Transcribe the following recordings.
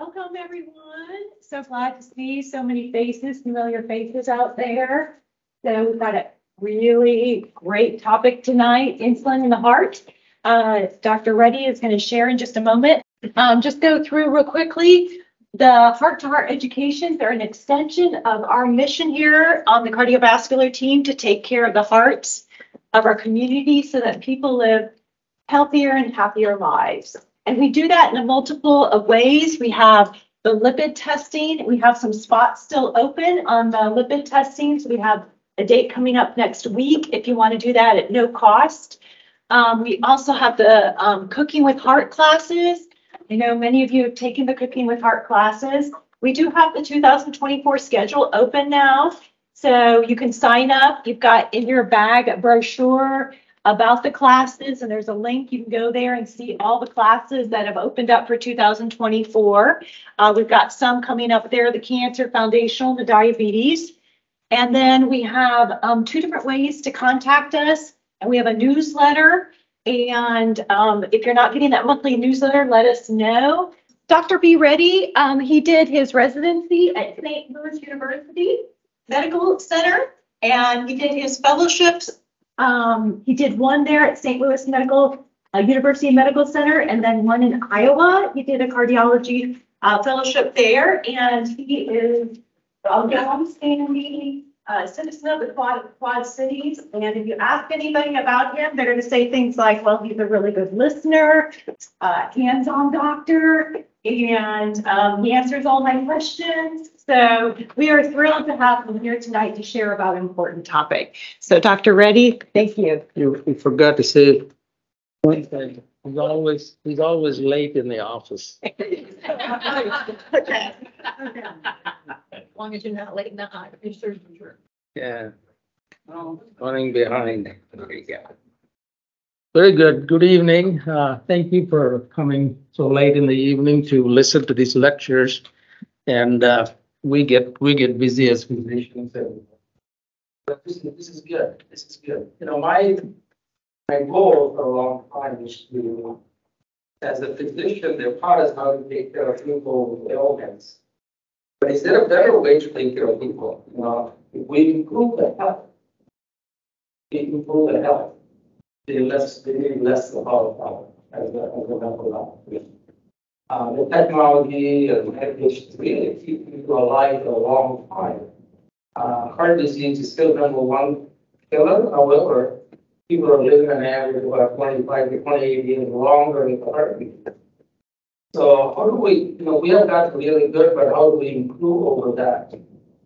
Welcome, everyone. So glad to see so many faces, familiar faces out there. So we've got a really great topic tonight, insulin in the heart. Dr. Reddy is going to share in just a moment. Just go through real quickly. The heart-to-heart educations are an extension of our mission here on the cardiovascular team to take care of the hearts of our community so that people live healthier and happier lives. And we do that in a multiple of ways. We have the lipid testing. We have some spots still open on the lipid testing. So we have a date coming up next week if you want to do that at no cost. We also have the Cooking with Heart classes. I know many of you have taken the Cooking with Heart classes. We do have the 2024 schedule open now. So you can sign up. You've got in your bag a brochure about the classes, and there's a link. You can go there and see all the classes that have opened up for 2024. We've got some coming up there, the Cancer Foundational, the Diabetes. And then we have two different ways to contact us. And we have a newsletter. And if you're not getting that monthly newsletter, let us know. Dr. B. Reddy, he did his residency at St. Louis University Medical Center, and he did his fellowships. He did one there at St. Louis University Medical Center, and then one in Iowa. He did a cardiology fellowship there, and he is a longstanding citizen of the Quad Cities. And if you ask anybody about him, they're going to say things like, well, he's a really good listener, hands-on doctor, and he answers all my questions. So we are thrilled to have him here tonight to share about an important topic. So Dr. Reddy, thank you. You forgot to say one thing. He's always late in the office. Okay. As long as you're not late in the night, you're certainly true. Yeah. Running behind. There you go. Very good. Good evening. Thank you for coming so late in the evening to listen to these lectures. And we get busy as physicians. But this is good. This is good. You know, my goal for a long time is to, as a physician, they're taught us how to take care of people with ailments. But is there a better way to take care of people? You know, if we improve the health, they need less about as a mental health. The technology and medications really keep people alive for a long time. Heart disease is still #1 killer. However, people are living an average of about 25 to 28 years longer in the heart disease. So how do we, we have got really good, but how do we improve over that?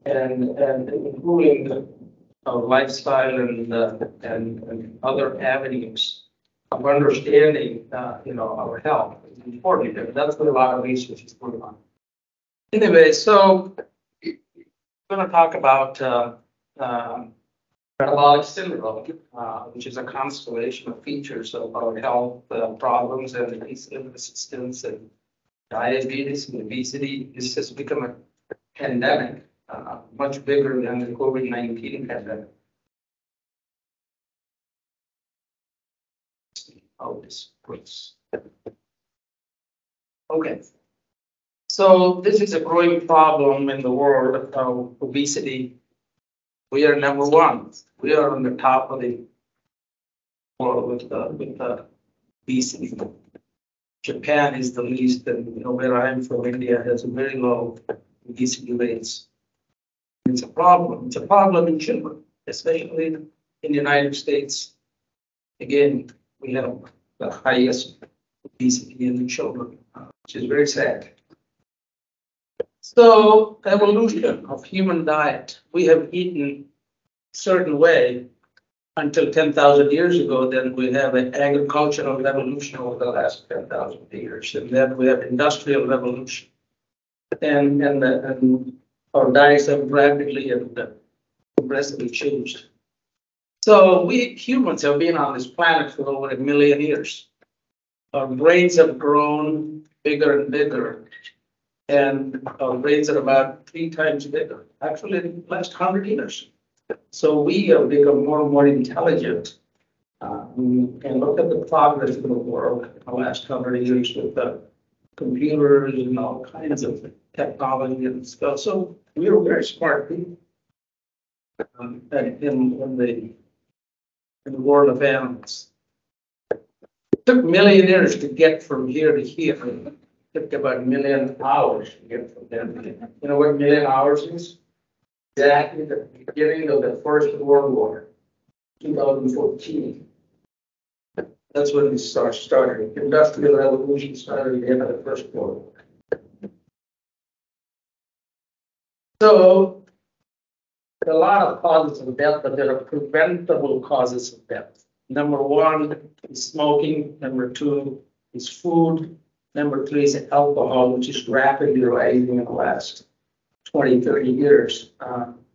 And improving the lifestyle and other avenues of understanding, our health is important. And that's what a lot of research is going on. Anyway, so I'm going to talk about metabolic syndrome, which is a constellation of features of our health problems and insulin resistance and diabetes and obesity. This has become a pandemic, much bigger than the COVID-19 pandemic. How this works. Okay. So this is a growing problem in the world of obesity. We are #1. We are on the top of the world with the obesity. Japan is the least, and where I'm from, India has a very low obesity rates. It's a problem. It's a problem in children, especially in the United States. Again, we have the highest obesity in the children, which is very sad. So, evolution of human diet. We have eaten a certain way until 10,000 years ago. Then we have an agricultural revolution over the last 10,000 years. And then we have industrial revolution. And our diets have rapidly and progressively changed. So we humans have been on this planet for over 1 million years. Our brains have grown bigger and bigger. And our brains are about 3 times bigger, actually in the last 100 years. So we have become more and more intelligent. We can look at the progress in the world in the last 100 years with the computers and all kinds of technology and stuff. So we were very smart people in the world of animals. It took millionaires to get from here to here. It took about 1,000,000 hours to get from there to here. You know what 1,000,000 hours is? Exactly the beginning of the First World War, 2014. That's when we started. Industrial Revolution started at the end of the First World War. So, there are a lot of causes of death, but there are preventable causes of death. Number one is smoking. Number two is food. Number three is alcohol, which is rapidly rising in the last 20, 30 years.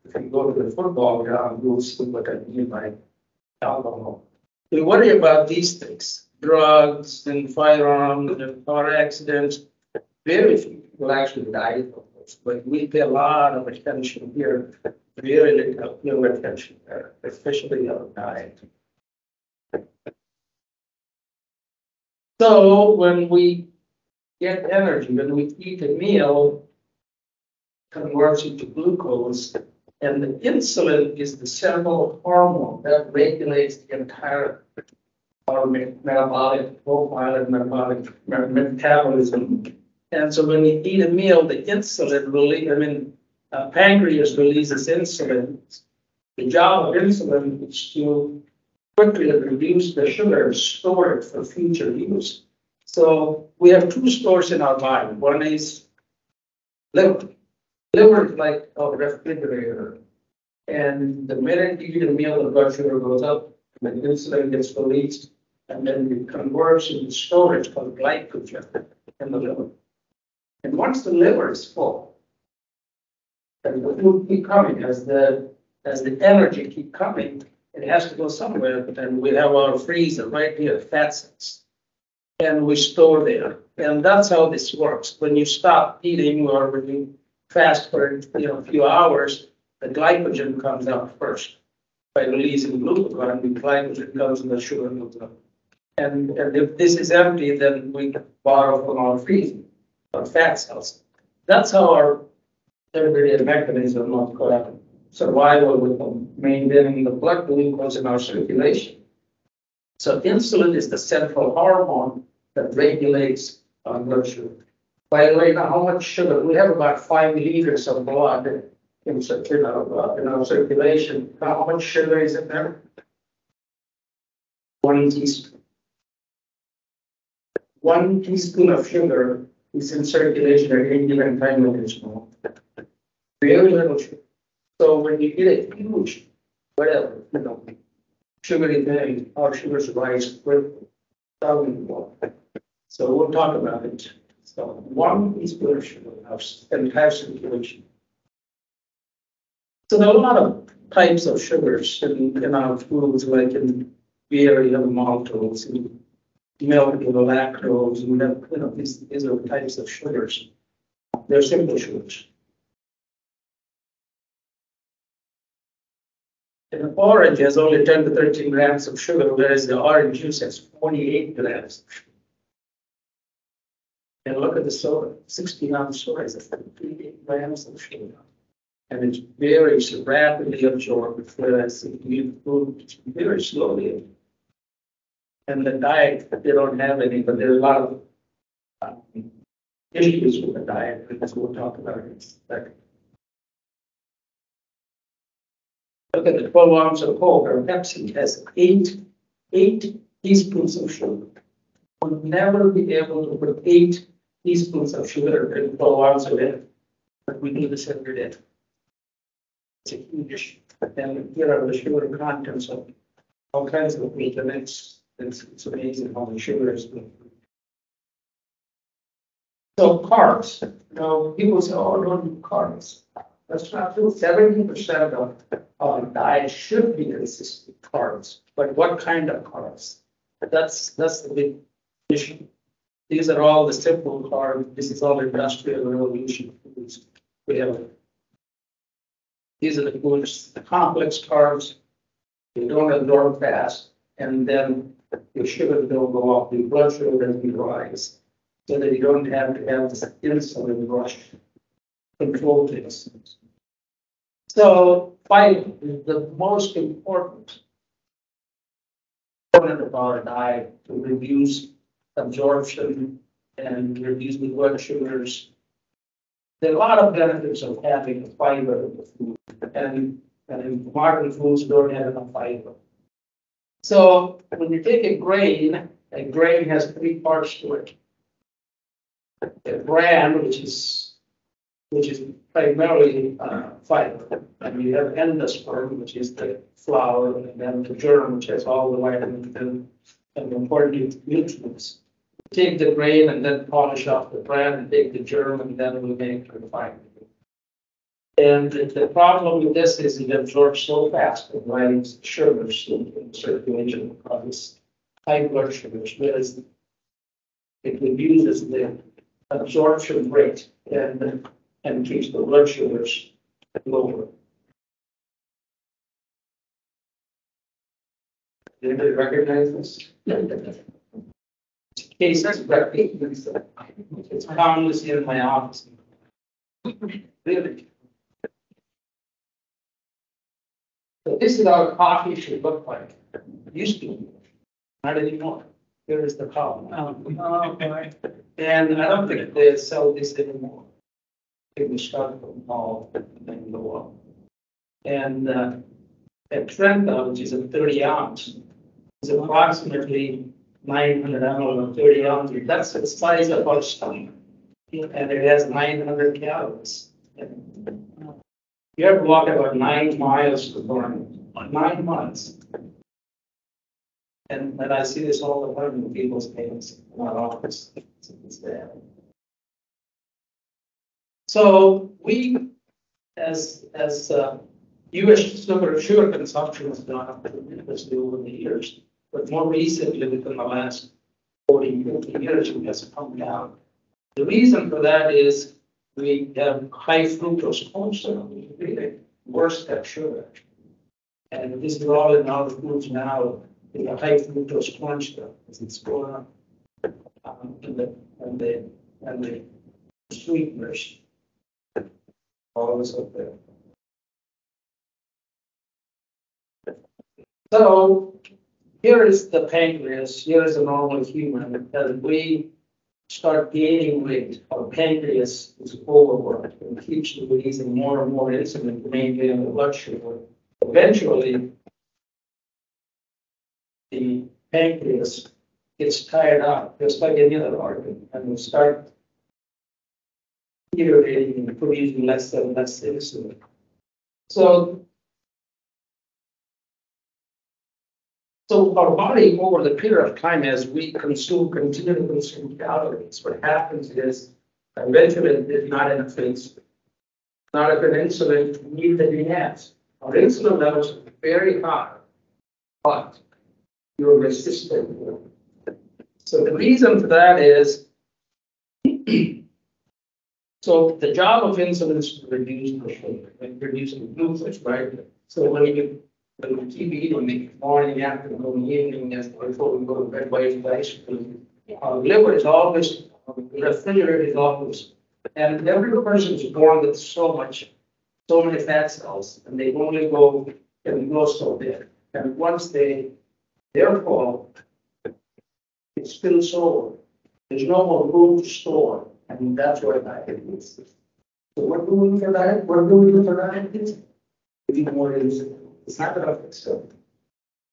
If you go to the football ground, you'll see what I mean by alcohol. We worry about these things, drugs and firearms and car accidents. Very few people actually die from those, but we pay a lot of attention here, very little attention there, especially on diet. So when we get energy, when we eat a meal, it converts into glucose, and the insulin is the central hormone that regulates the entire our metabolic profile and metabolic metabolism. And so when you eat a meal, the insulin pancreas releases insulin. The job of insulin is to quickly reduce the sugar, store it for future use. So we have two stores in our body. One is liver. Liver is like a refrigerator. And the minute you eat a meal, the blood sugar goes up, and the insulin gets released, and then it converts into storage called glycogen in the liver. And once the liver is full, then the food keep coming as the energy keep coming. It has to go somewhere, but then we have our freezer right here, fat cells, and we store there. And that's how this works. When you stop eating or when you fast for a few hours, the glycogen comes out first by releasing glucagon. The glycogen comes and the sugar goes up. And if this is empty, then we borrow from our freezer, our fat cells. That's how our everyday mechanism of survival with maintaining the blood glucose in our circulation. So insulin is the central hormone that regulates our blood sugar. By the way, now how much sugar? We have about 5 liters of blood in our circulation. Now how much sugar is in there? 1 teaspoon. 1 teaspoon of sugar is in circulation at any given time in this moment. Very little sugar. So when you get a huge, whatever, sugary thing, our sugars rise quickly. So we'll talk about it. So 1 teaspoon of sugar helps entire circulation. So there are a lot of types of sugars in our foods, like in beer, you have maltose, in milk, you have lactose, and these are types of sugars. They're simple sugars. An orange has only 10 to 13 grams of sugar, whereas the orange juice has 48 grams of sugar. And look at the soda, 16-ounce soda has 58 grams of sugar. And it's very rapidly absorbed, whereas if you eat food, it's very slowly. And the diet, they don't have any, but there are a lot of issues with the diet, because we'll talk about it in a second. Look at the 12 ounce of Coke or Pepsi has 8 teaspoons of sugar. We'll never be able to put 8 teaspoons of sugar in 12 ounce of it, but we do this every day. It's a huge issue. And here are the sugar contents of all kinds of meat, and it's amazing how the sugar is. So carbs. Now people say, "Oh, don't do carbs." That's not true. 70% of our diet should be consistent with carbs, but what kind of carbs? That's the big issue. These are all the simple carbs. This is all industrial revolution foods. We have. These are the foods, the complex carbs. You don't absorb fast, and then your sugar don't go up. Your blood sugar doesn't rise. so that you don't have to have this insulin rush control things. So fiber is the most important component of our diet to reduce absorption and reduce the blood sugars. There are a lot of benefits of having fiber in the food, and modern foods don't have enough fiber. So when you take a grain has three parts to it. A bran, which is primarily fiber, and you have endosperm, which is the flour, and then the germ, which has all the vitamins and important nutrients. Take the grain and then polish off the bran, and take the germ, and then we make the fiber. And the problem with this is it absorbs so fast, it drives sugars in circulation, causes high blood sugars, whereas it reduces the absorption rate and keeps the blood sugars lower. Anybody recognize this? Case it's commonly seen in my office. Really? So this is how coffee should look like. It used to be. Not anymore. Here is the problem. And I don't think they sell this anymore. It was started from all and go up. And that Trenta, which is a 30 ounce, is approximately 900 ml of 30 ounces. That's the size of our stomach. And it has 900 calories. You have to walk about 9 miles to burn. 9 miles. And I see this all the time in people's hands in our office. It's there. So we, as U.S. sugar consumption has gone up tremendously over the years, but more recently, within the last 40, 50 years, it has come down. The reason for that is we have high fructose corn syrup, which is really worse than sugar. And this is all in our foods now. We have high fructose corn syrup as it's going up, and the sweeteners. All this up there. So here is the pancreas. Here is a normal human. As we start gaining weight, our pancreas is overworked and keeps releasing more and more insulin to maintain the blood sugar. Eventually, the pancreas gets tired out, just like any other organ, and will start deteriorating and producing less and less insulin. So our body, over the period of time, as we continue to consume calories, what happens is eventually there's not enough insulin. Not enough insulin to meet the demands. Our insulin levels are very high, but you're resistant. So the reason for that is so the job of insulin is to reduce the sugar and reduce the glucose, right? So when we keep eating the morning, afternoon, evening, as before we go to bed, white rice, our liver is always, the refrigerator is always, and every person is born with so many fat cells, and they only can go so big. And once they're full, it's still stored. There's no more room to store. And that's what diabetes is. So what do we do for that? What do we do for diabetes? We need more insulin. It's not enough itself.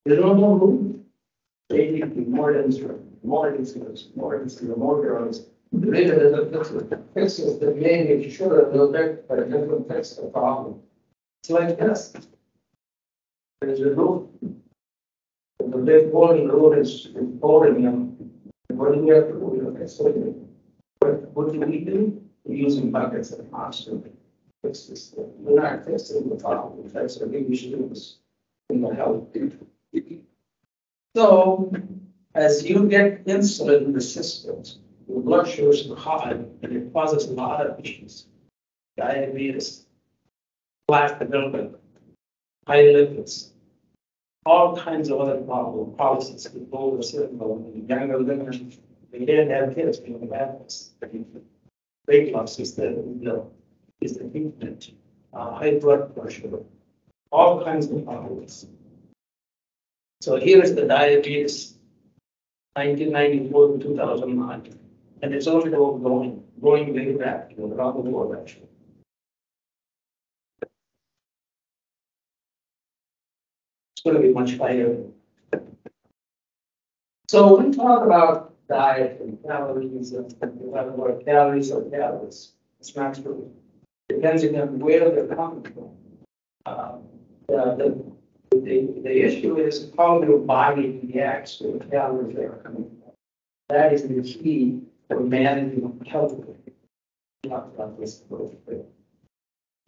There's no more room. They need more insulin, more drugs. Later, the fixes that maybe sure a little bit, but it doesn't fix the problem. It's like this. There's a root. The big hole in the root is holding them. What do we have to do? What do we do? We're using buckets and constantly fix this thing. We're not fixing the problem. That's what we should do this in the health. So, as you get insulin resistance, your blood sugars are high, and it causes a lot of issues. Diabetes, black development, high lipids, all kinds of other problems, polycystic liver syndrome, younger women, We didn't have kids, we don't have this. Weight loss is is the treatment, high blood pressure, all kinds of problems. So here's the diabetes, 1994 to 2009, and it's only growing very rapidly around the world, actually. It's going to be much higher. So when we talk about diet and calories, and we talk about calories or calories, it's not true. Depending on where they're coming from. The issue is how your body reacts to the calories that are coming from. That is the key for managing health. We talked about this a little bit.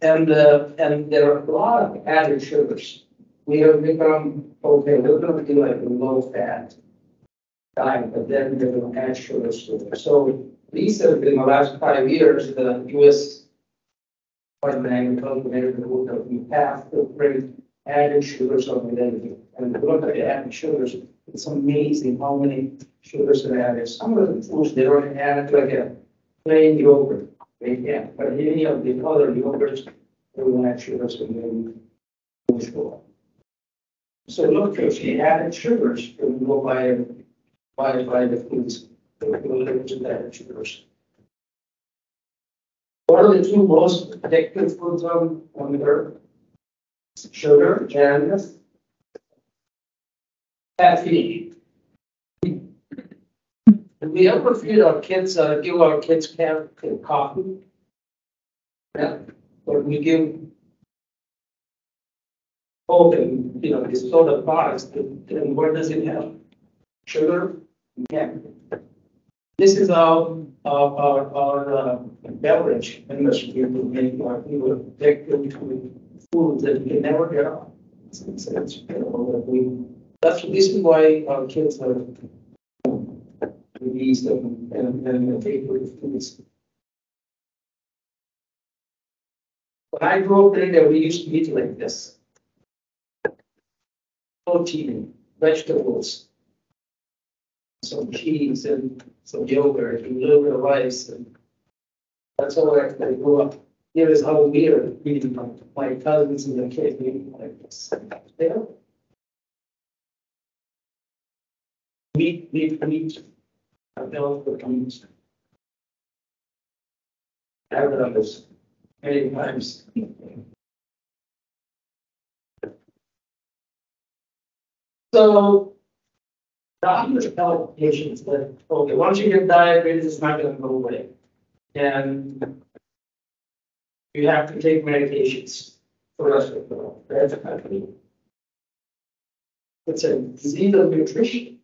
And there are a lot of added sugars. We have become, okay, we're going to do like a low-fat diet, but then we're going to add sugars to it. So these have been, in the last 5 years, the U.S. Department of Agriculture that we have to bring added sugars on the energy. And if you look at the added sugars, it's amazing how many sugars are added. Some of the foods, they don't add like a plain yogurt. They can't. But any of the other yogurts, they will add sugars in the sugar. So look, if you added sugars, you can go buy the foods that will limit to added sugars. What are the two most addictive foods on the earth? Sugar and caffeine. Do we ever feed our kids, give our kids coffee? Yeah. Or we give these soda products, then what does it have? Sugar? Yeah. This is our beverage industry to make our people addicted to foods that we can never get off. This is why our kids are released and take with foods. When I grew up in India, we used to eat like this. Protein, vegetables, some cheese and some yogurt and a little bit of rice, and that's all I grew up. Here is how weird eating my cousins and the kids eating like this. Yeah. Meat. I've dealt with meat. I've done this many times. So doctors tell patients that, okay, once you get diabetes, it's not going to go away. And you have to take medications for the rest of the life. That's a country. It's a disease of nutrition.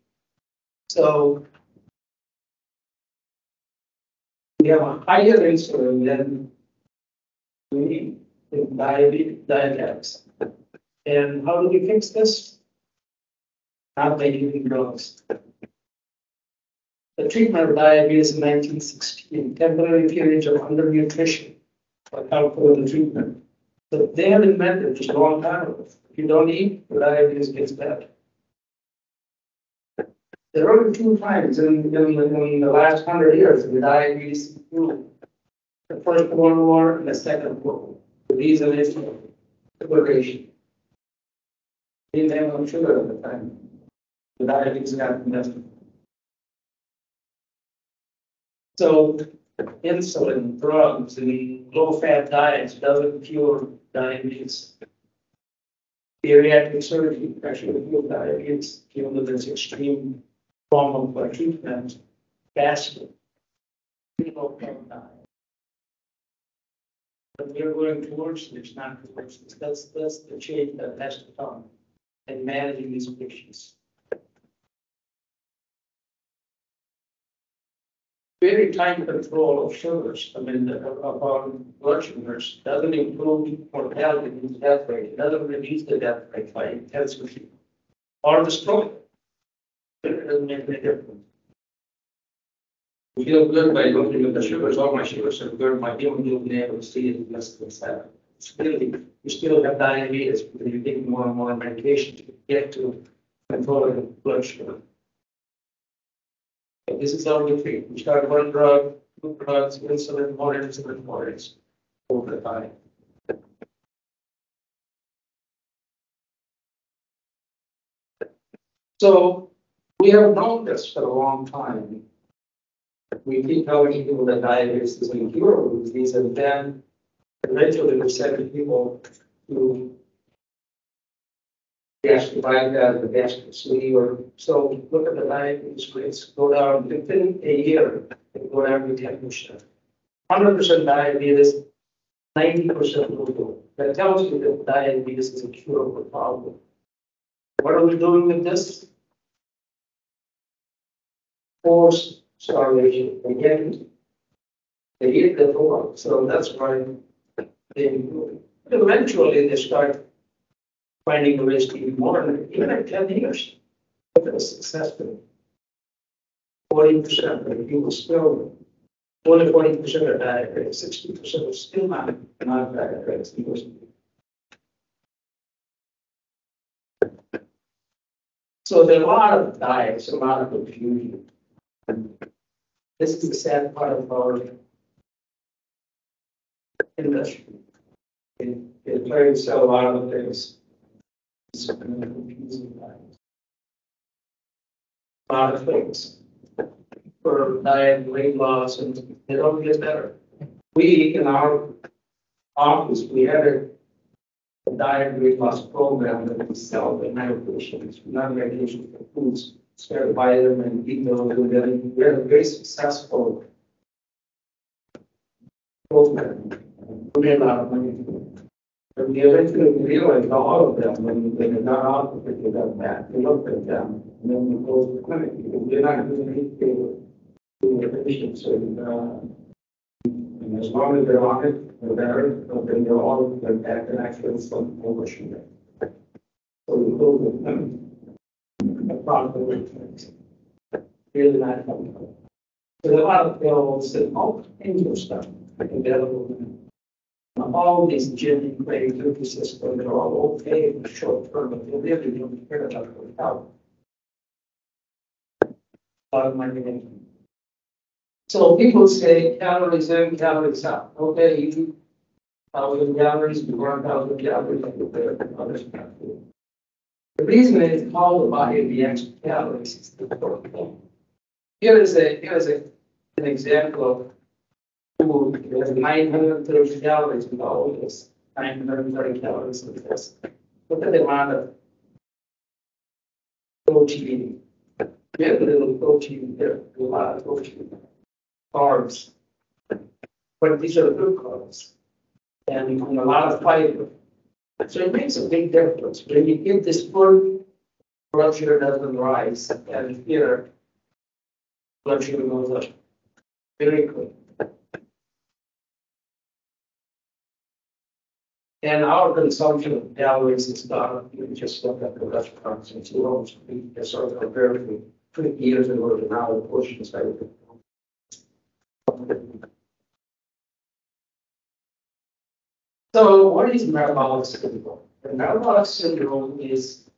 So we have a higher insulin than we need in diabetics. And how do we fix this? Not by giving drugs. The treatment of diabetes in 1916, temporary periods of undernutrition, like alcohol the treatment. But they have invented just a long time ago. If you don't eat, the diabetes gets bad. There are only 2 times in the last 100 years the diabetes improved. The First World War and the Second World War. The reason is liberation. They didn't have enough sugar at the time. The diabetes got invested. So insulin, drugs, and low-fat diets doesn't cure diabetes. Bariatric surgery actually cure diabetes, even though there's extreme form of treatment, fasting, but we're going towards this, not towards this. That's the change that has to come in managing these patients. Very tight control of sugars, of our blood sugars, doesn't improve mortality and death rate. It doesn't reduce the death rate by intensity or the stroke. It doesn't make any difference. We feel good by looking at the sugars. All my sugars are good. My hemoglobin level see it less than 7. It's really, you still have diabetes because you take more and more medication to get to controlling blood sugar. And this is how we treat. We start one drug, two drugs, insulin, more insulin, more insulin over the time. So we have known this for a long time. We keep telling people that diabetes is an incurable disease, and then eventually we send people to provide that the gastric sleeve or so. Look at the diabetes rates go down within a year, they go down to 10%. 100% diabetes, 90% will. That tells you that diabetes is a curable problem. What are we doing with this? Forced starvation. Again, they eat the poor, so that's why they do it. But eventually they start finding ways to eat more, and even at 10 years, if it's successful, 40% of people still, only 40% are diabetics, 60% are still not diabetics. So there are a lot of diets, a lot of confusion. This is the sad part of our industry. It tries to sell a lot of things. It's confusing. A lot of things for diet, weight loss, and they don't get better. We, in our office, we had a diet weight loss program that we sell in medications, not medications for foods. So to buy them and eat those, and then we had a very successful program. We made a lot of money. But we eventually realized all of them when they got out of it, they got back. We looked at them, and then we closed the clinic because we're not going to meet the patients. And as long as they're on it, they're better, then they're all back and actually some overshoot it. So we closed the clinic. Really not helpful. So there are a lot of pills and all kinds of stuff available. All these gym creativity systems, they're all okay in the short term, but they really don't care about the health. A lot of money in. So people say calories in, calories out. Okay, you eat 1,000 calories, you burn 1,000 calories, others not do. The reason it's called the body of the extra calories is the important. Here is an example of food. It has 930 calories with all of this. 930 calories with this. Look at the amount of protein. Very little protein here, a lot of protein. Carbs. But these are good carbs. And a lot of fiber. So it makes a big difference. When you give this food, blood sugar doesn't rise, and here, blood sugar goes up very quick. And our consumption of calories is not, you just look at the restaurants and you don't eat a sort of very 50 years ago to now the portions are. So what is metabolic syndrome? The metabolic syndrome is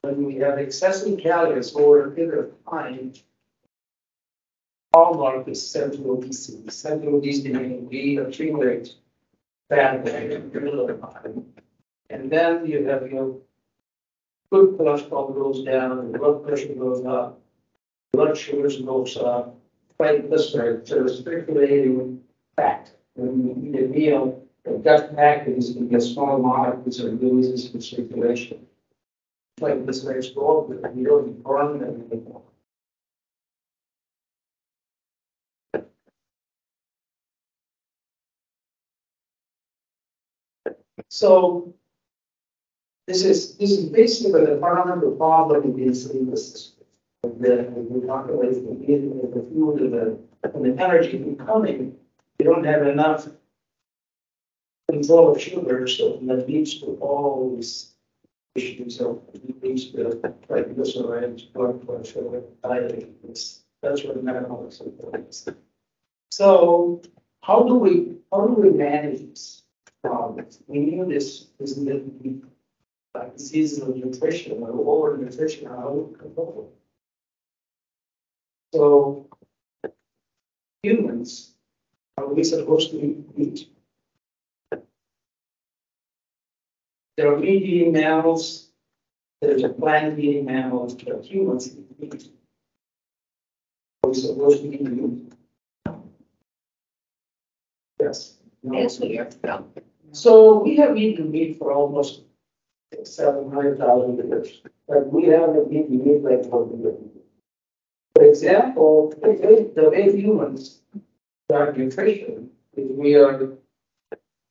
when we have excessive calories over a period of time. Hallmark is central obesity. Central obesity meaning we accumulate fat in a period of time. And then you have your good cholesterol goes down, the blood pressure goes up, blood sugars goes up, triglycerides, so circulating fat. When you eat a meal, the gut package can get small molecules or releases from circulation. Triglycerides go up, but you don't burn them anymore. So this is basically the fundamental problem in the insulin system. We talk about the fuel and the energy incoming, you don't have enough control of sugar, so that leads to all these issues of leads to triglycerides, blood pressure, diabetes. That's what metabolic syndrome is. So how do we manage this problem? We knew this like diseases of nutrition or over nutrition are out of control. So humans, are we supposed to eat meat? There are meat-eating mammals, there's a plant-eating mammals, but humans eat meat. Are we supposed to eat meat? Yes. No. Yes, we are. So we have eaten meat for almost 700,000 years, but we haven't eaten meat like what we do. For example, the way humans start nutrition is we are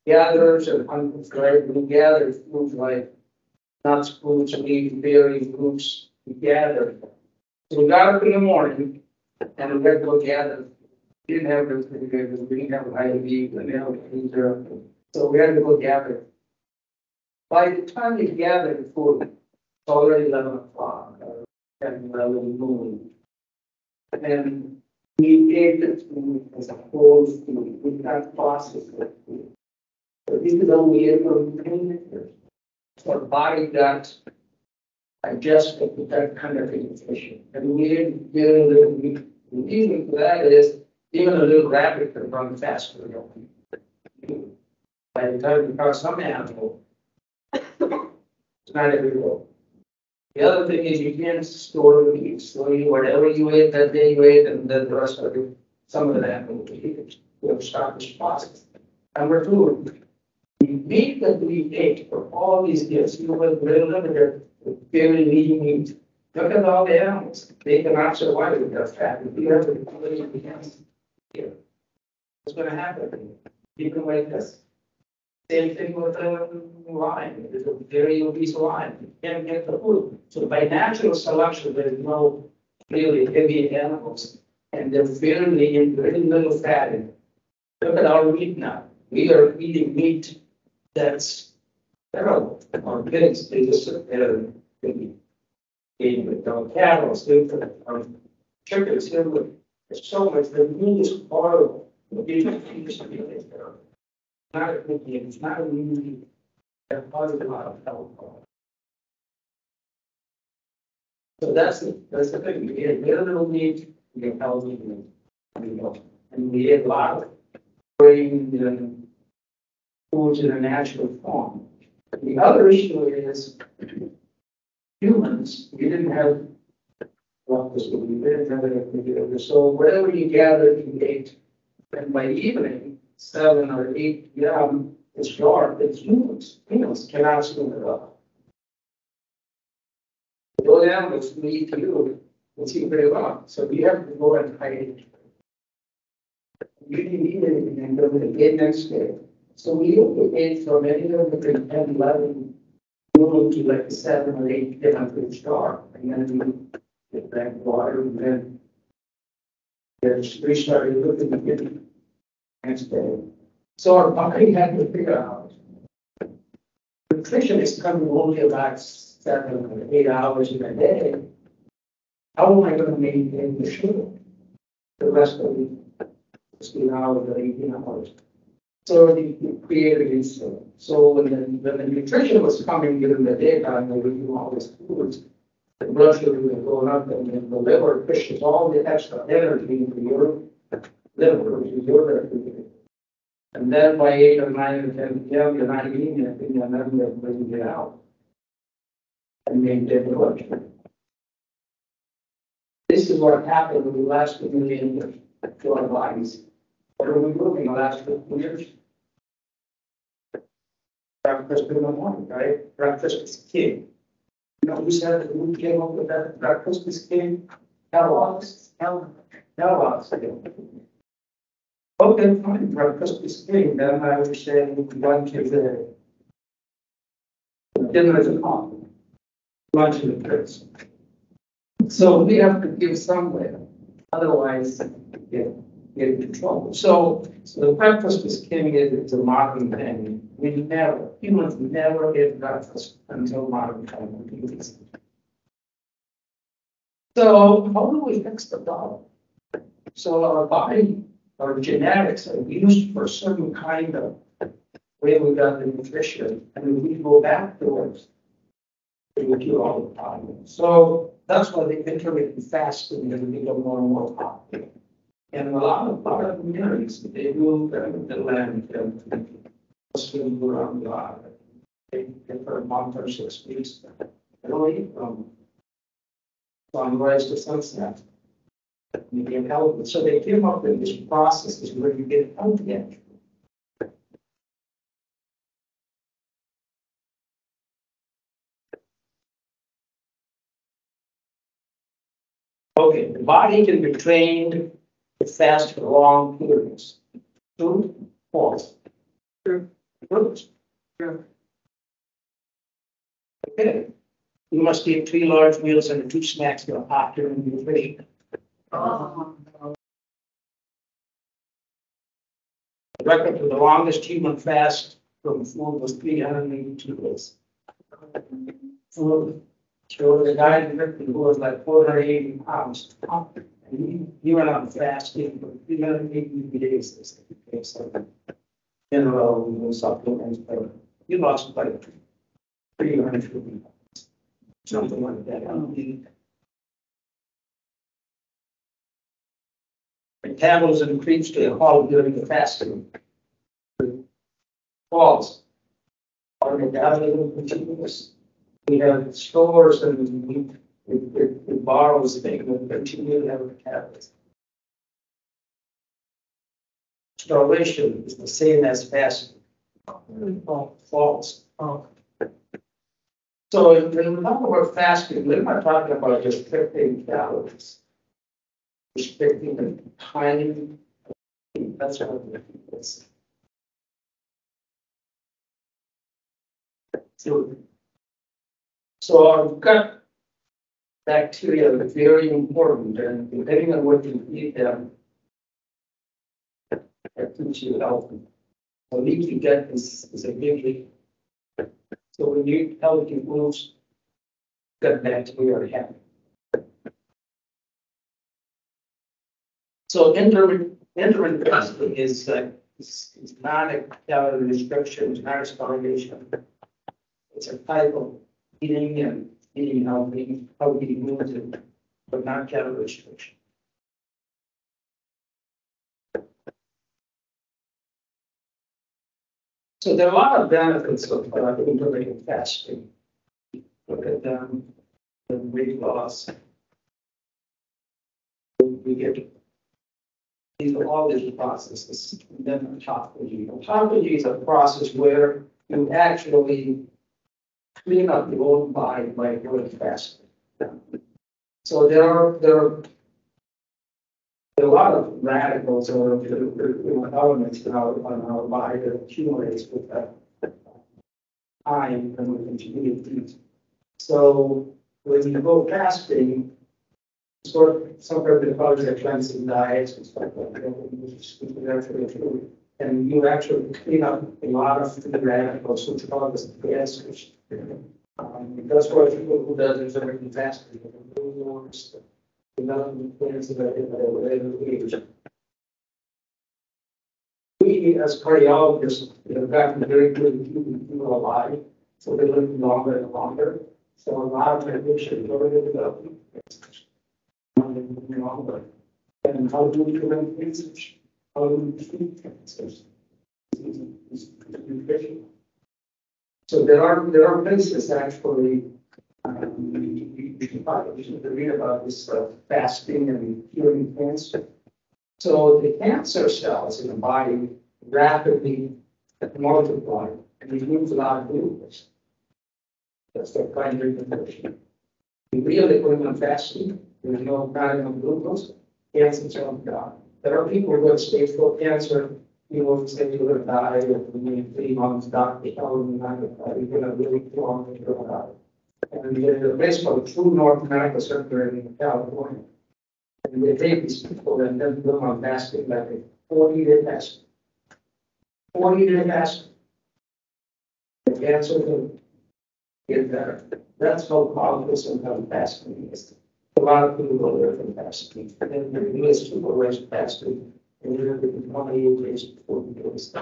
gatherers and hunters, right? We gather foods like nuts, fruits, leaves, berries, roots. We gather. So we got up in the morning and we had to go gather. We didn't have refrigerators, we didn't have IV, we didn't have a freezer. So we had to go gather. By the time we gather the food, it's already 11 o'clock or 10, 11 noon. And we ate the food as a whole food. We can't process the food. So this is how we ate for 10 years. So our body got digested with that kind of nutrition. And we didn't get a little meat. The reason for that is even a little rabbit can run faster than we. By the time we caught some animal, it's not every day. The other thing is you can't store the meat. So you, whatever you ate that day, you ate, and then the rest of it, some of that will be eaten. We'll start this process. Number two, the meat that we ate for all these years, you were very limited, barely eating meat. Look at all the animals. They cannot survive with their fat. If you have to put it against here, what's going to happen? People like this. Same thing with the lion. There's a very obese lion. You can't get the food. So by natural selection, there is no really heavy animals. And they're very little fat in it. Look at our meat now. We are eating meat that's terrible. Our pigs, they just sit there and eating with our cattle, our chickens, there's so much. The meat is horrible. It's not a meat that causes a lot of health problems. So that's the thing. We ate very little meat, we get healthy meat. And we ate a lot of grain and foods in a natural form. The other issue is humans, we didn't have breakfast, we didn't have anything. So whatever you gathered, you ate. And by evening, 7 or 8 p.m., it's dark, it's humans. Humans cannot swim it up. Those animals who eat you will see very well. So we have to go and hide. We didn't eat anything until the day next day. So we ate from anywhere between 10, 11 noon to like 7 or 8 p.m. until it's dark. And then we get back water and then we started looking at it next day. So our body had to figure out nutrition is coming only about 7 or 8 hours in a day. How am I going to maintain the sugar the rest of the 16 hours or 18 hours? So we created insulin. So when the nutrition was coming during the daytime, we were eating all these foods, the blood sugar was going up, and then the liver pushes all the extra energy into your liver, which is your refrigerator. And then by 8 or 9 or 10 p.m., you're not eating anything, and then you're bringing it out and maintain the blood sugar. This is what happened in the last 2 million years to our bodies. What are we doing in the last 50 years? Breakfast in the morning, right? Breakfast is king. You know who said that we came up with that? Breakfast is king? Kellogg's. Kellogg's. Okay, fine. Breakfast is king. Then I would say lunch is a dinner is a coffee. Lunch is a prince. So we have to give somewhere. Otherwise, get into trouble. So the breakfast is king is a modern thing. Humans never ate breakfast until modern time. So how do we fix the problem? So our body, our genetics are used for a certain kind of way we got the nutrition, and we go back towards it will do all the time. So That's why the intermittent fasting has become more and more popular. And a lot of communities, they do the land and around the island. They for a month or 6 weeks. They don't eat from sunrise to sunset. You get healthy. So they came up with this process where you get healthy again. Okay, the body can be trained to fast for long periods. True, false. True. True. Okay. You must eat 3 large meals and 2 snacks after nutrition. The record for the longest human fast from food was 382 days. So the guy who was like 480 pounds, and he went on fasting for 380 days. In a row, with supplements, but he lost like 350 pounds, something like that. Metabolism increased to a halt during the fasting. False. Our metabolism continues. We have stores and we borrow things and continue to have metabolism. Starvation is the same as fasting. False. So when we talk about fasting, we're not talking about restricting calories. Restricting the time. That's what it is. So our gut bacteria are very important, and depending on what you eat them, that keeps you healthy. So leaky gut is a big leak. So when you eat healthy foods, gut bacteria are happy. So intermittent fasting is not a calorie restriction, it's not a starvation. It's a type of eating and eating healthy foods, but not calorie restriction. So there are a lot of benefits of intermittent fasting. Look at the weight loss. We get these are all these processes. And then autophagy. Autophagy is a process where you actually clean up your own body by doing fasting. So there are a lot of radicals or elements in our body that accumulates with that time and we continue to eat. So when you go fasting, sort of somewhere they call it a cleansing diet and stuff like that. And you actually clean up a lot of the radicals, which are called the gases. That's why people who does intermittent fasting, we as cardiologists have gotten very good at keeping people alive, so they live longer and longer. So a lot of conditions are developing. And how do we prevent research? How do we treat cancers? Nutrition. So there are places actually. You should read about this fasting and curing cancer. So the cancer cells in the body rapidly multiply and they lose a lot of glucose. That's their primary condition. You really put them on fasting, there's no glucose, cancer cells die. There are people who have stage 4 cancer, people say they're going to die in 3 months, doctor tell them you're going to really long to die. And there's a place called True North America Center in California. And they take these people and then put them on fasting, like a 40-day fasting. 40-day fasting. The cancer will get better. That's how cognizant of fasting is. A lot of people go there from fasting. And then the US people raise fasting, and you're going to be 28 days before you do this.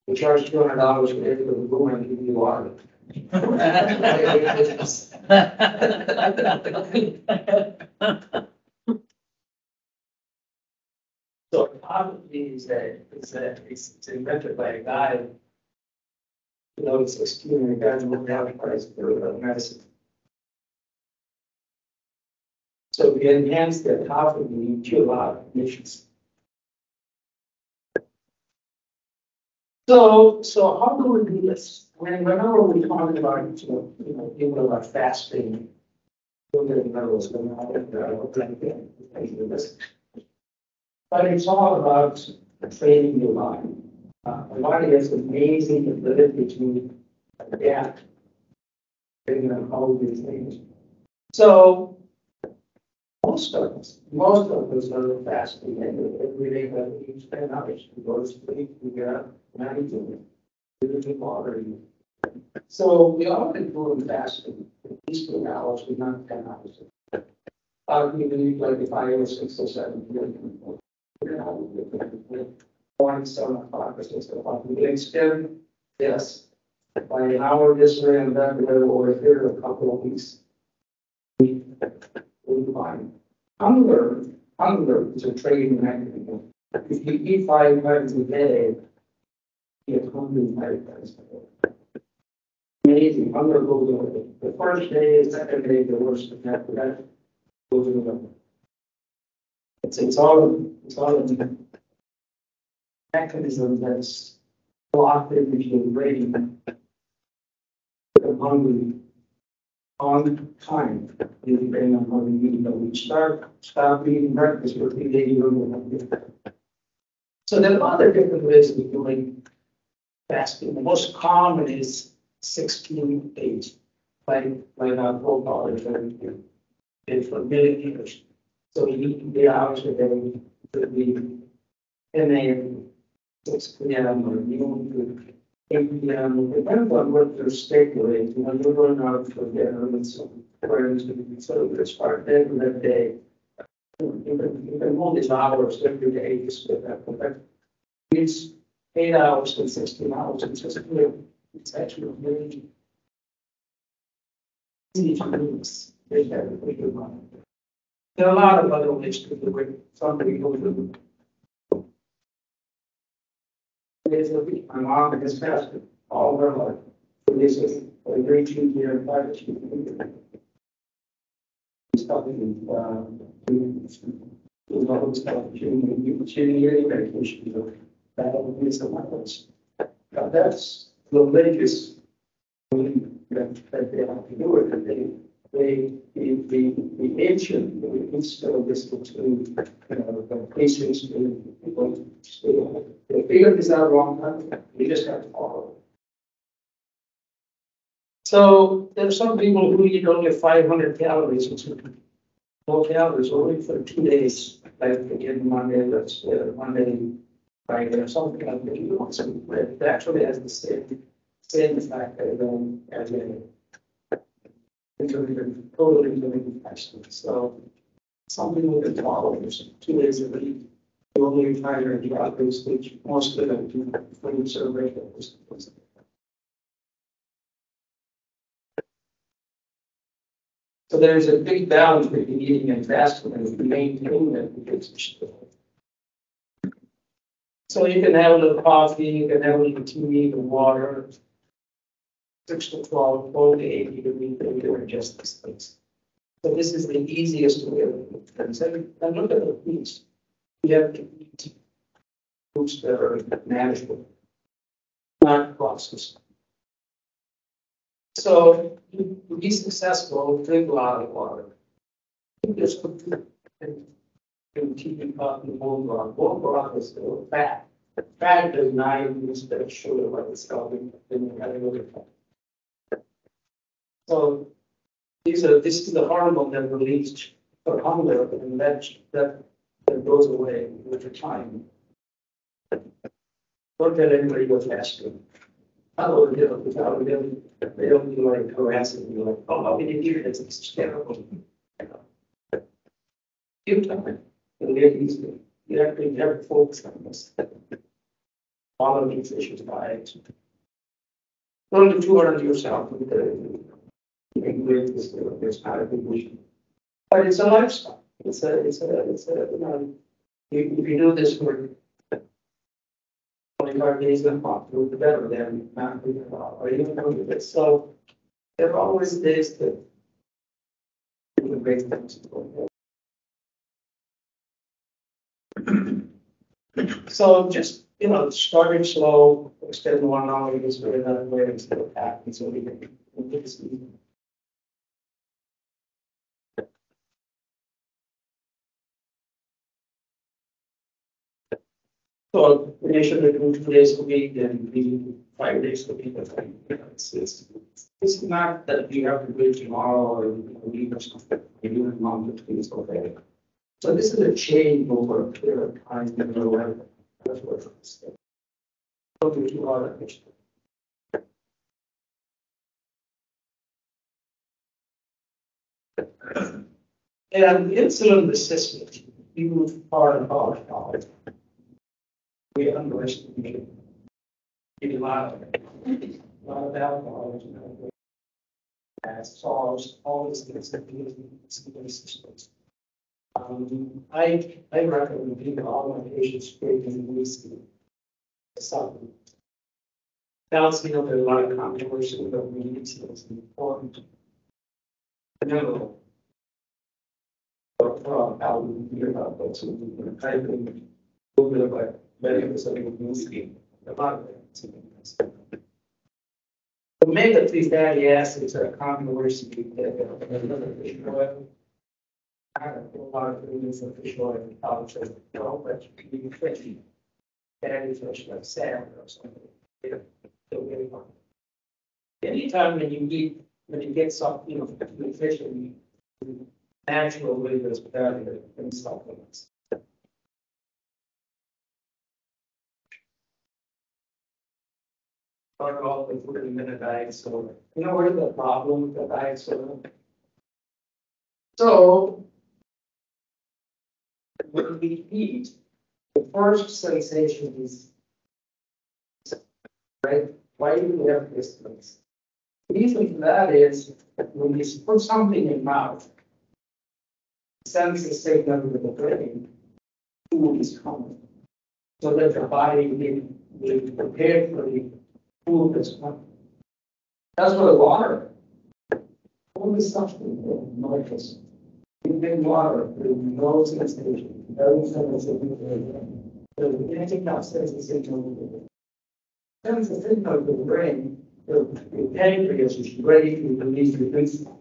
We charge $200 for every room and give you water. So autophagy it's invented by a guy. You know, it's 16 and a guy who have price for medicine. So we enhance the autophagy to a lot of conditions. So how do we do this? Whenever we talk about, people are fasting, but it's all about training your body. The body has amazing ability to adapt to all these things. So most of us are fasting every day, but we spend hours to go to sleep, we get up, meditating, doing water. So we already doing fasting, at least 2 hours, we're not 10 hours. We need like 5 or 6 or 7. Point 7 o'clock or 6 o'clock. We extend this by an hour this way and that way over here a couple of weeks. We find hunger is a training mechanism. If you eat 5 times a day, you get hungry 5 times a day. Amazing, hunger goes away. The first day, second day, the worst, and after that goes away. It's all a mechanism that's locked into your brain. I'm hungry on time. You depend on how you eat. But we stop eating breakfast for 3 days. So there are other different ways of doing fasting. The most common is 16-8, like our forefathers did for millimeters. So you eat 3 hours a day, could be 10 a.m., 6 p.m., or noon to 8 p.m. Depends on what your schedule is. You're going out for dinner and so it's part of that day. You can hold these hours every day, just with that. But it's 8 hours and 16 hours. It's just good. It's actually really easy to use. They have a pretty good one. There are a lot of other ways to do it. Some people do. Days a week, my mom has fasted all her life. So this is a great year and 5 years. That's the latest that they have to do it. The ancient instilled this between the patients and people. They figured this out a long time ago. We just have to follow. So there are some people who eat only 500 calories, low calories, only for 2 days, like again Monday, that's Monday, Friday, or something like that. So it actually has the same effect as totally intermittent fasting. So some people can follow this 2 days a week. You only try to drop those, which most of them do fruits or vegetables. So there's a big balance between eating and fasting, and if you maintain that, because so you can have a little coffee, you can have a little tea, the water, 6 to 12, 12 to 8 degrees, you adjust these things. So this is the easiest way of it. And look at the foods. You have to eat foods that are manageable, not processed. So to be successful, drink a lot of water. Just continue talking whole broth. Whole broth is still fat. Fat does not use that sugar like it's helping in the category. So this is the hormone that released for hunger, and that goes away with the time. Don't let anybody go fasting. They don't do like harassing you, like, oh, how can you do this? It's terrible. Give time. You have to focus on this. Follow nutritious diet. Don't do too hard on yourself with this kind of condition. But it's a lifestyle. You know, if you do this for 25 days in a month, you'll be better than not doing it all, or even doing it. So there are always days that you can break things. So just, you know, starting slow, extend 1 hour, is very another way to still happen. So we can see. So initially do 2 days a week, then maybe 5 days a week. It's not that you have to do it tomorrow or a week or something. You do it month or 2 weeks okay. So this is a change over a period of time. You know, whatever. That's what it's. Don't do too hard. And insulin resistance, people are about knowledge. We underestimate a lot of alcohol, you know, as solves all these things that we systems. I recommend people, all my patients, drinking whiskey. Something. Now, you know, there's a lot of controversy about whiskey is important. No. How we hear about those who I think a little bit about benefits of whiskey. A lot of things. Omega-3 fatty acids are controversy that fish oil. I don't know a lot of things of fish oil and college, but you can fish fatty fish like salmon or something. Yeah, don't get it wrong. Anytime when you eat, when you get some, you know, fish and you natural way there's value in supplements. Talk about the 40-minute diet soda. You know where's the problem with the diet soda? So when we eat, the first sensation is right. Why do we have this place? The reason for that is when you put something in your mouth, it sends a signal to the brain, food is coming, so that the body will be prepared for the food that's coming. That's what water. All this stuff is nauseous. You drink water, there's no sensation. No sensation. So anything else sends a signal. Sends a signal to the brain. The pancreas is ready to release the insulin.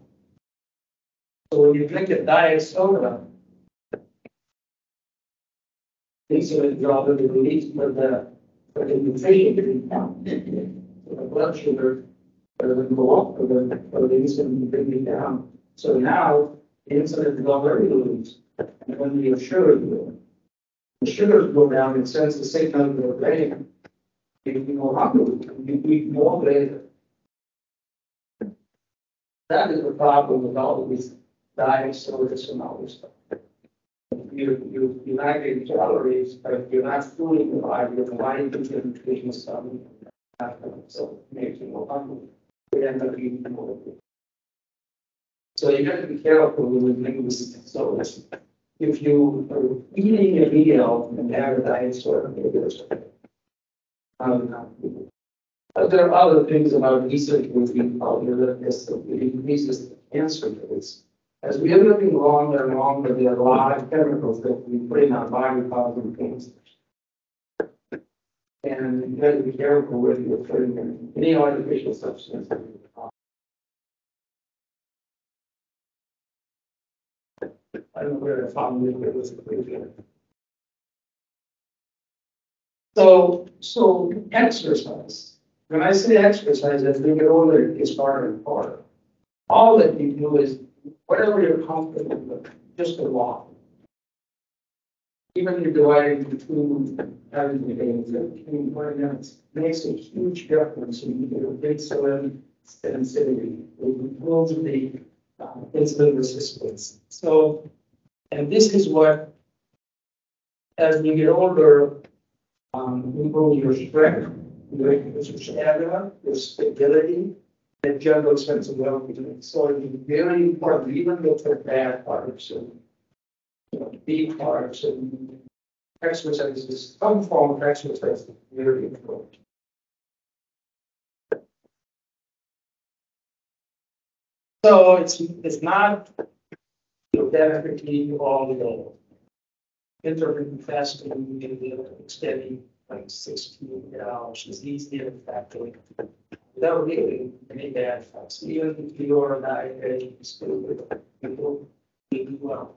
So when you drink a diet soda, insulin is already released, but the nutrition down. So the blood sugar doesn't go up, or the insulin will bring it down. So now the insulin is already released. And when the sugars go down, it sends the signal to the brain. If you go hungry, you eat more later. That is the problem with all of these diet sodas and all this stuff. You're not getting calories, but you're not fooling your body, you're providing the nutrition stuff. So it makes you more hungry. We end up eating more. So you have to be careful with things. So if you are eating a meal and have a diet soda, but there are other things about research which we call it increases the cancer rates. As we are living longer and longer, there are a lot of chemicals that we put in our body causing cancer. And you have to be careful with your putting in any artificial substance. I don't know where I found it was a great deal. So exercise. When I say exercise, as we get older, it gets harder and harder. All that you do is whatever you're comfortable with, just a walk. Even if you're dividing into 2 having the days, 15, 20 minutes makes a huge difference in your insulin sensitivity. It improves the insulin resistance. So, and this is what, as we get older, improve your strength. There's stamina, there's stability, and general sense of well-being. So it's very important, even with the bad parts and deep parts and exercises, some form of exercise is very important. So it's not definitely all the intermittent fasting, steady, like 16 hours is easier factoring. Without really any bad effects. Even if you're diabetic, you still do well.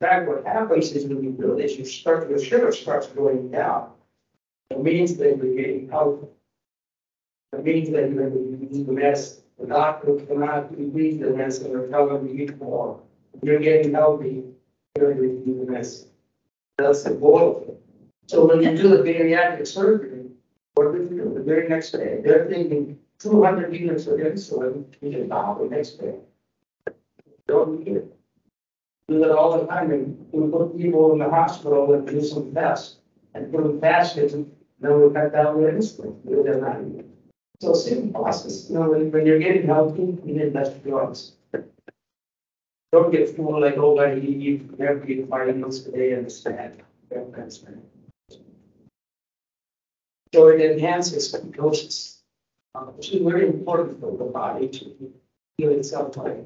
In fact, what happens is when you do this, your sugar starts going down. It means that you're getting healthy. It means that you're eating less. The doctor cannot increase the medicine or tell them to eat more. If you're getting healthy, you're eating less. That's the goal. So when you do the bariatric surgery, what do you do? The very next day, they're thinking 200 units of insulin, you can stop the next day. Don't need it. Do that all the time, and we put people in the hospital and do some tests and put them fasted, and then we cut down their insulin. They're not eating. So same process. When you're getting healthy, you need less drugs. Don't get fooled like, oh, I eat every 5 meals a day and it's bad. That's bad. So it enhances ketosis, which is very important for the body to heal itself by.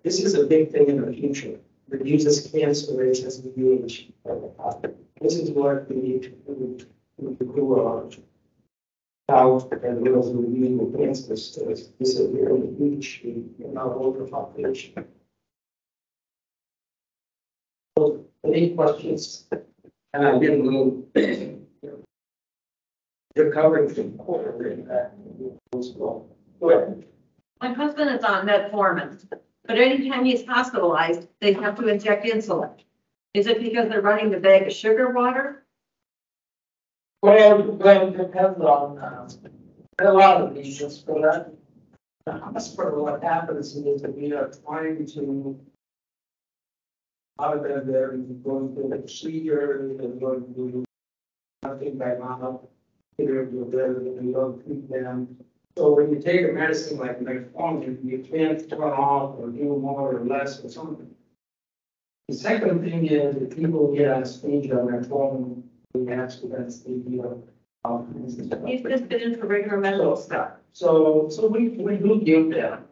This is a big thing in the future. Reduces cancer rates as we age. This is what we need to do to improve our health and we also reduce the cancer rates. This is very huge in our older population. So, any questions? And I didn't know you're covering the quarter in that as well. Go ahead. My husband is on metformin, but anytime he's hospitalized, they have to inject insulin. Is it because they're running the bag of sugar water? Well, it depends on a lot of reasons for that. That's part of what happens is that we are trying to out of there and going through the procedure and going to do nothing by mouth, either do there and we don't treat them. So when you take a medicine like metformin, you can't turn off or do more or less or something. The second thing is that people get anesthesia on metformin, we actually anesthesia. He's just been in for regular medical stuff. So we do give them,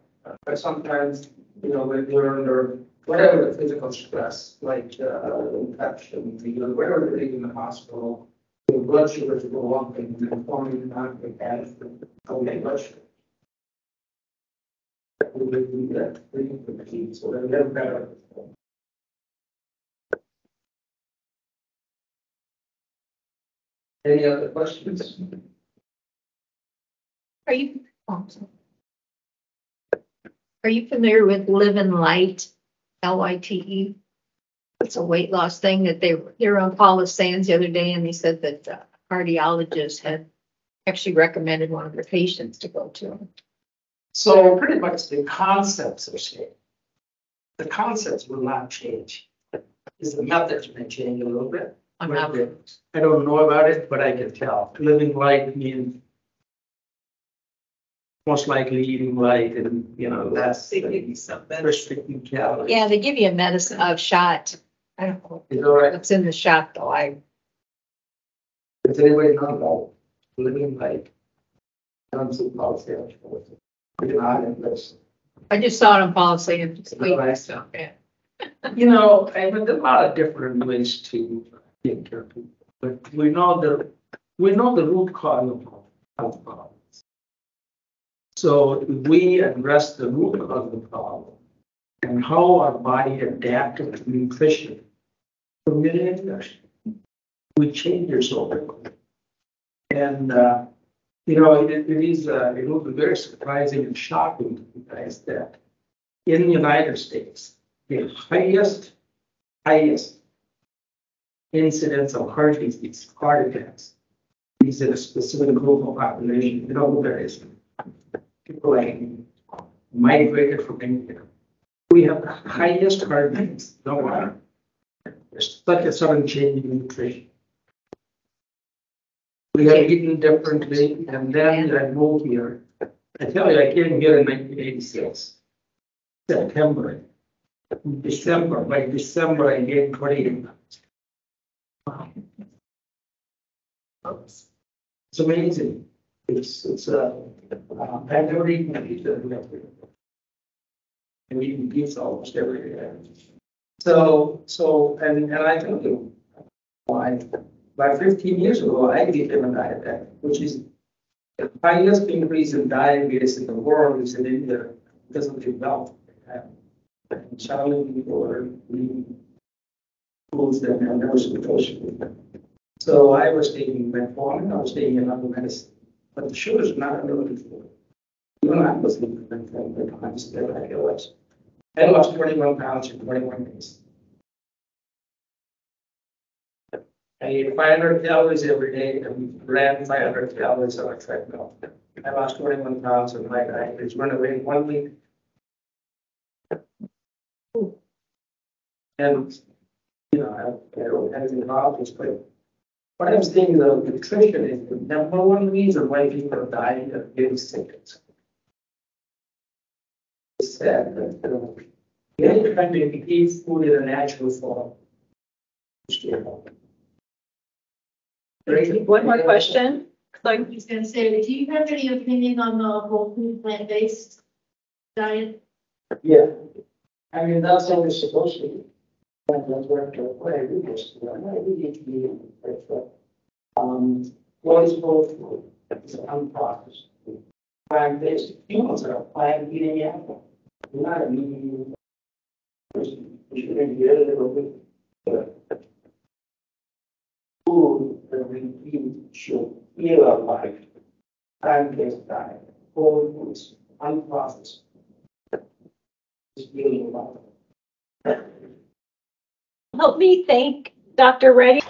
but sometimes, when they're under whatever the physical stress, like infection, whatever they're in the hospital, the blood sugars go up and metformin not get added to okay blood sugar. We do that frequently, so they're better. Any other questions? Are you familiar with Live and Light, LYTE? It's a weight loss thing that they were on Paula Sands the other day, and they said that a cardiologist had actually recommended one of their patients to go to them. So pretty much the concepts are same. The concepts will not change. Is the methods may change a little bit. I'm not, I don't know about it, but I can tell. Living light means most likely eating light and, less restricting calories. yeah, they give you a medicine, a shot. I don't know Is that right? what's in the shot though. Does anybody know about living light? I don't see policy. I just saw it on Paula Sands this week, Right. so yeah. And there's a lot of different ways to take care of people. But we know the root cause of health problems. So if we address the root cause of the problem and how our body adapted to nutrition for years, we change it so quickly. And it will be very surprising and shocking to you guys that in the United States, the highest incidence of heart disease, heart attacks, is in a specific group of population. You know who that is? People like migrated from India. We have the highest heart disease. No one. It's such a sudden change in nutrition. We have eaten differently, and then I moved here. I tell you, I came here in 1986, September. By December, I gained 28 pounds. Wow. It's amazing. It's I never eaten a pizza. And we eat pizza almost every day. And I tell you, by 15 years ago, I became a diabetic, which is the highest increase in diabetes in the world is in India because of the wealth they have. And Chinese people are eating foods that have no nutrition. So I was taking metformin, I was taking another medicine, but the sugar is not ability for it. Even I was taking metformin at times that I realized. I lost 21 pounds in 21 days. I ate 500 calories every day and ran 500 calories on a treadmill. I lost 21 pounds and my diet is run away in 1 week. And, you know, I don't have any problems, but what I'm saying about nutrition is the number one reason why people are dying of getting sick. It's sad that many countries eat food in a natural form. One more question. I was gonna say, do you have any opinion on the whole food plant-based diet? Yeah, I mean, that's how it's supposed to be. That's where I do this. I need to be, what is both food? It's unprocessed. Plant-based humans are plant eating animal. Not a meat person. You should get a little bit. Food that we eat should feel our life. Plant-based diet, whole foods, unprocessed. Just feeling alive. Help me thank Dr. Reddy.